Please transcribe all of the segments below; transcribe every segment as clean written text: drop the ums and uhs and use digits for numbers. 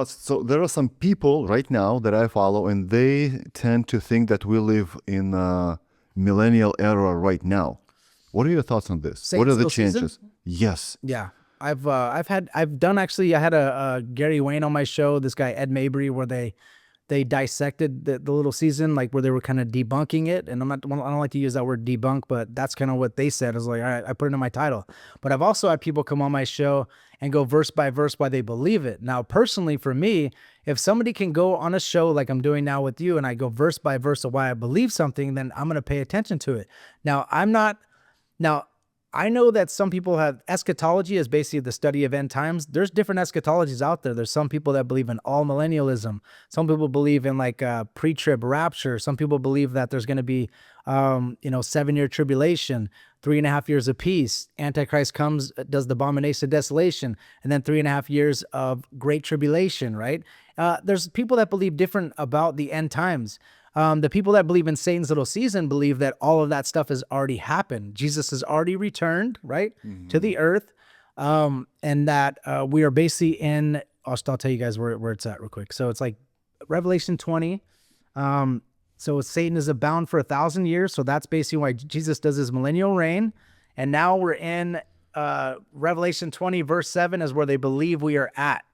So there are some people right now that I follow, and they tend to think that we live in a millennial era right now. What are your thoughts on this? What are the changes? Yes. Yeah. I had a Gary Wayne on my show, this guy Ed Mabry, where they dissected the little season, like where they were kind of debunking it. And I don't like to use that word debunk, but that's kind of what they said. I was like, all right, I put it in my title. But I've also had people come on my show and go verse by verse why they believe it. Now, personally, for me, if somebody can go on a show like I'm doing now with you, and I go verse by verse of why I believe something, then I'm going to pay attention to it. Now, I know that some people have eschatology as basically the study of end times. There's different eschatologies out there. There's some people that believe in all millennialism. Some people believe in like pre-trib rapture. Some people believe that there's going to be, 7-year tribulation, 3.5 years of peace. Antichrist comes, does the abomination of desolation, and then 3.5 years of great tribulation, right? There's people that believe different about the end times. The people that believe in Satan's little season believe that all of that stuff has already happened. Jesus has already returned, right, to the earth, and that we are basically in, I'll tell you guys where it's at real quick. So it's like Revelation 20. So Satan is bound for 1,000 years. So that's basically why Jesus does his millennial reign. And now we're in Revelation 20, verse 7 is where they believe we are at.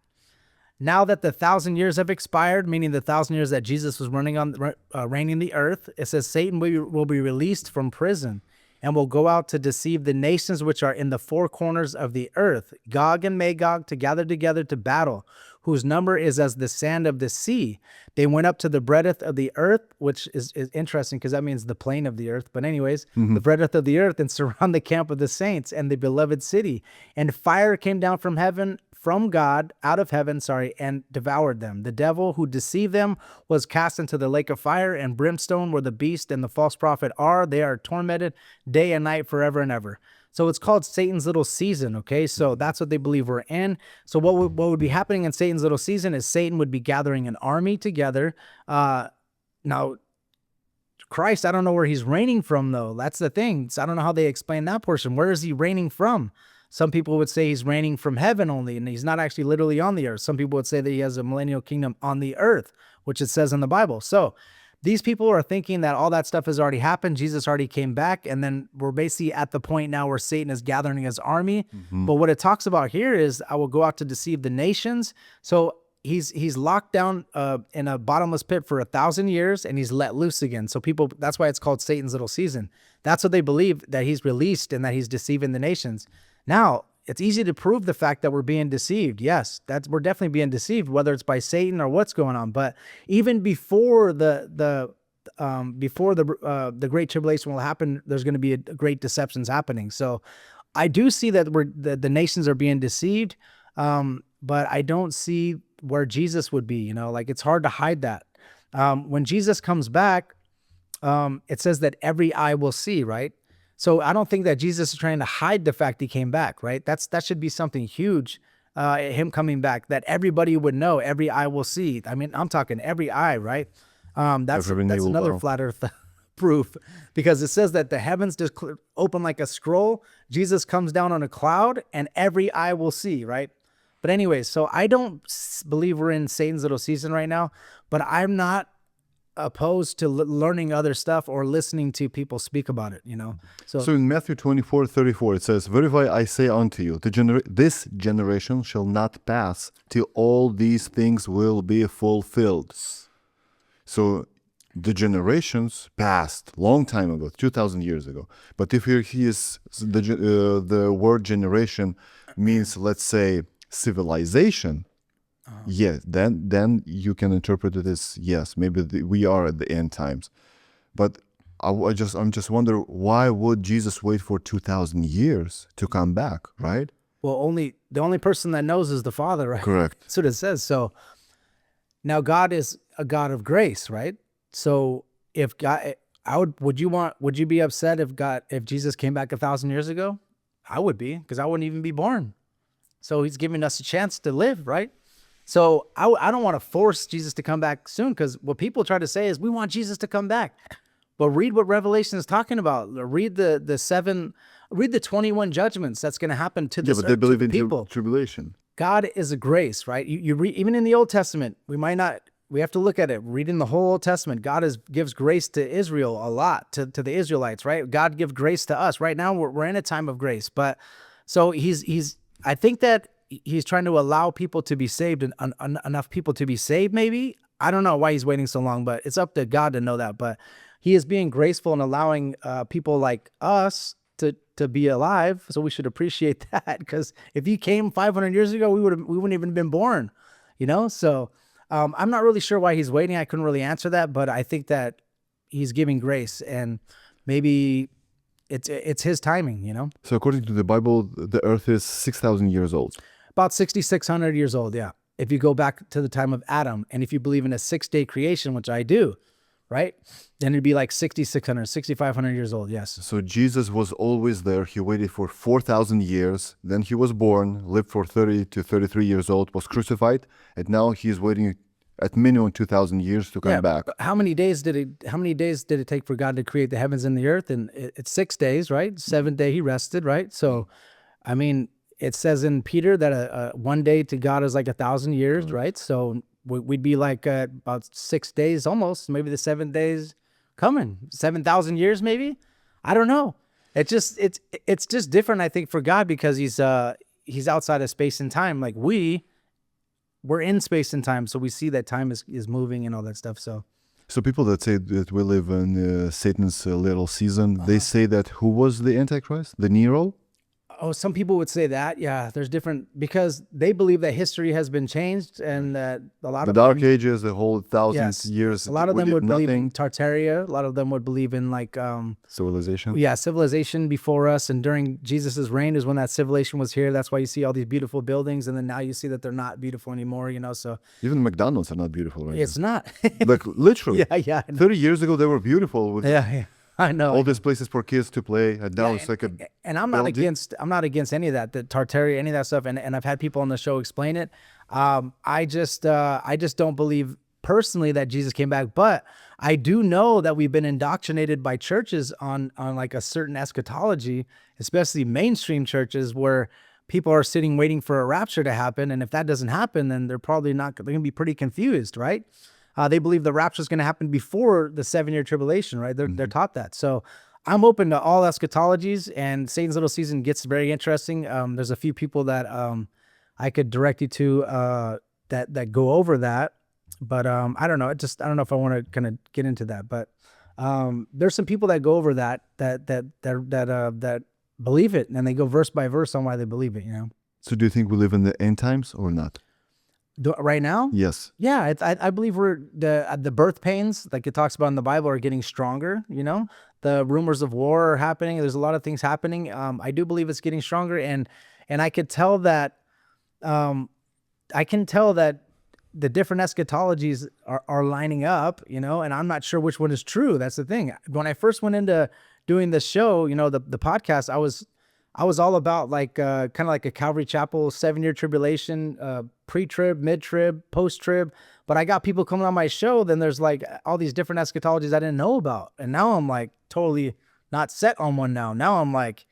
Now that the 1,000 years have expired, meaning the 1,000 years that Jesus was reigning the earth, it says Satan will be released from prison and will go out to deceive the nations which are in the four corners of the earth, Gog and Magog, to gather together to battle, whose number is as the sand of the sea. They went up to the breadth of the earth, which is interesting because that means the plane of the earth. But anyways, the breadth of the earth, and surround the camp of the saints and the beloved city. And fire came down from heaven, from God, out of heaven, and devoured them. The devil who deceived them was cast into the lake of fire and brimstone, where the beast and the false prophet are. They are tormented day and night forever and ever. So it's called Satan's little season, okay? So that's what they believe we're in. So what would be happening in Satan's little season is Satan would be gathering an army together. Now, Christ, I don't know where he's reigning from, though. That's the thing. So I don't know how they explain that portion. Where is he reigning from? Some people would say he's reigning from heaven only, and he's not actually literally on the earth. Some people would say that he has a millennial kingdom on the earth, which it says in the Bible. So these people are thinking that all that stuff has already happened. Jesus already came back, and then we're basically at the point now where Satan is gathering his army. But what it talks about here is, I will go out to deceive the nations. So he's locked down in a bottomless pit for 1,000 years, and he's let loose again. So people, that's why it's called Satan's little season. That's what they believe, that he's released and that he's deceiving the nations. Now, it's easy to prove the fact that we're being deceived. Yes, we're definitely being deceived, whether it's by Satan or what's going on. But even before the great tribulation will happen, there's going to be great deceptions happening. So I do see that the nations are being deceived, but I don't see where Jesus would be. Like, it's hard to hide that. When Jesus comes back, it says that every eye will see, right? So I don't think that Jesus is trying to hide the fact he came back, right? That should be something huge, him coming back, that everybody would know, every eye will see. I mean, I'm talking every eye, right? That's another flat earth proof, because it says that the heavens just open like a scroll. Jesus comes down on a cloud and every eye will see, right? But anyways, so I don't believe we're in Satan's little season right now, but I'm not opposed to learning other stuff or listening to people speak about it, So in Matthew 24:34, it says, "Verify I say unto you, this generation shall not pass till all these things will be fulfilled." So the generations passed long time ago, 2,000 years ago. But if the word generation means, let's say, civilization, yes, then you can interpret it as, yes, maybe we are at the end times. But I'm just wondering, why would Jesus wait for 2,000 years to come back, right? Well, the only person that knows is the Father, right? Correct. That's what it says. So now God is a God of grace, right? So if God, would you be upset if Jesus came back 1,000 years ago? I would be, because I wouldn't even be born. So he's giving us a chance to live, right? So I don't want to force Jesus to come back soon, because what people try to say is we want Jesus to come back. But read what Revelation is talking about. Read the 21 judgments that's going to happen to this but they believe in people. tribulation. God is a grace, right? You read, even in the Old Testament, we have to look at it. Reading the whole Old Testament, God gives grace to Israel a lot, to the Israelites, right? God gives grace to us. Right now, we're in a time of grace. But so I think that he's trying to allow people to be saved, and enough people to be saved, maybe. I don't know why he's waiting so long, but it's up to God to know that. But he is being graceful and allowing people like us to be alive. So we should appreciate that, because if he came 500 years ago, we wouldn't even been born, So I'm not really sure why he's waiting. I couldn't really answer that, but I think that he's giving grace, and maybe it's his timing, So according to the Bible, the earth is 6,000 years old. About 6,600 years old, yeah. If you go back to the time of Adam, and if you believe in a 6-day creation, which I do, right? Then it'd be like 6,600, 6,500 years old, yes. So Jesus was always there. He waited for 4,000 years. Then he was born, lived for 30 to 33 years old, was crucified, and now he's waiting at minimum 2,000 years to come back. How many days did it take for God to create the heavens and the earth? And it's 6 days, right? 7th day he rested, right? So, I mean, it says in Peter that one day to God is like 1,000 years, right? So we'd be like about 6 days almost, maybe the 7 days coming, 7,000 years maybe. I don't know. It's just different, I think, for God, because he's outside of space and time. Like we're in space and time, so we see that time is moving and all that stuff. So people that say that we live in Satan's little season, they say that who was the Antichrist? The Nero? Oh, some people would say that. Yeah, there's different, because they believe that history has been changed, and that a lot The of Dark Ages, the whole 1,000 Yes. years. A lot of we them did would believe nothing. in Tartaria. A lot of them would believe in like Civilization. civilization before us, and during Jesus's reign is when that civilization was here. That's why you see all these beautiful buildings, and then now you see that they're not beautiful anymore. So Even McDonald's are not beautiful right it's not. now. Like literally. Yeah. 30 years ago, they were beautiful with Yeah. I know. all these places for kids to play, and now it's like a. And I'm not building. against any of that, the Tartaria, any of that stuff. And I've had people on the show explain it. I just don't believe personally that Jesus came back, but I do know that we've been indoctrinated by churches on like a certain eschatology, especially mainstream churches, where people are sitting waiting for a rapture to happen. And if that doesn't happen, then they're going to be pretty confused, right? They believe the rapture is going to happen before the 7-year tribulation, right? They're taught that. So I'm open to all eschatologies, and Satan's little season gets very interesting. There's a few people that I could direct you to that go over that, but I don't know. I don't know if I want to kind of get into that, but there's some people that go over that believe it, and they go verse by verse on why they believe it. So do you think we live in the end times or not? Right now? Yes. Yeah, I believe the birth pains, like it talks about in the Bible, are getting stronger. The rumors of war are happening. There's a lot of things happening. I do believe it's getting stronger, and I could tell that. I can tell that the different eschatologies are lining up. And I'm not sure which one is true. That's the thing. When I first went into doing this show, the podcast, I was all about like kind of like a Calvary Chapel 7-year tribulation, pre-trib, mid-trib, post-trib. But I got people coming on my show, then there's like all these different eschatologies I didn't know about. And now I'm like totally not set on one now. Now I'm like,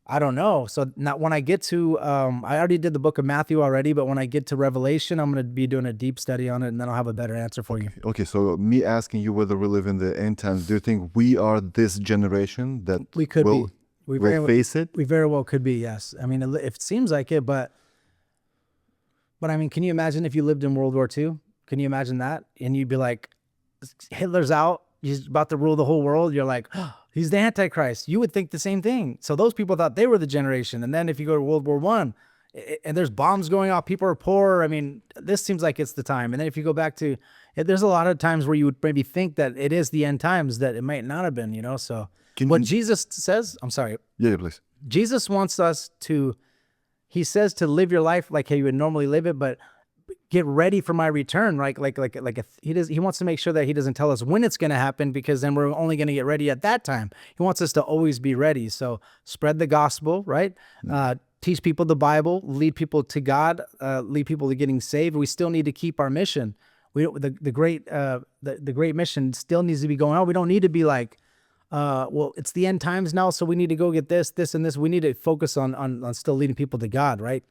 I don't know. So now when I get to, I already did the book of Matthew already, but when I get to Revelation, I'm going to be doing a deep study on it, and then I'll have a better answer for you. Okay, so me asking you whether we live in the end times, do you think we are this generation that We could will, be. We will face it? We very well could be, yes. I mean, it seems like it, but I mean, can you imagine if you lived in World War II? Can you imagine that? And you'd be like, Hitler's out, he's about to rule the whole world. You're like, oh, he's the Antichrist. You would think the same thing. So those people thought they were the generation. And then if you go to World War I, and there's bombs going off, people are poor. I mean, this seems like it's the time. And then if you go back to, there's a lot of times where you would maybe think that it is the end times, that it might not have been, so. What Jesus says, I'm sorry. Yeah, please. Jesus wants us he says to live your life like how you would normally live it, but get ready for my return, right? He wants to make sure that he doesn't tell us when it's going to happen, because then we're only going to get ready at that time. He wants us to always be ready. So spread the gospel, right? Teach people the Bible, lead people to God, lead people to getting saved. We still need to keep our mission. The great mission still needs to be going on. We don't need to be like, well, it's the end times now, so we need to go get this, and this. We need to focus on still leading people to God, right?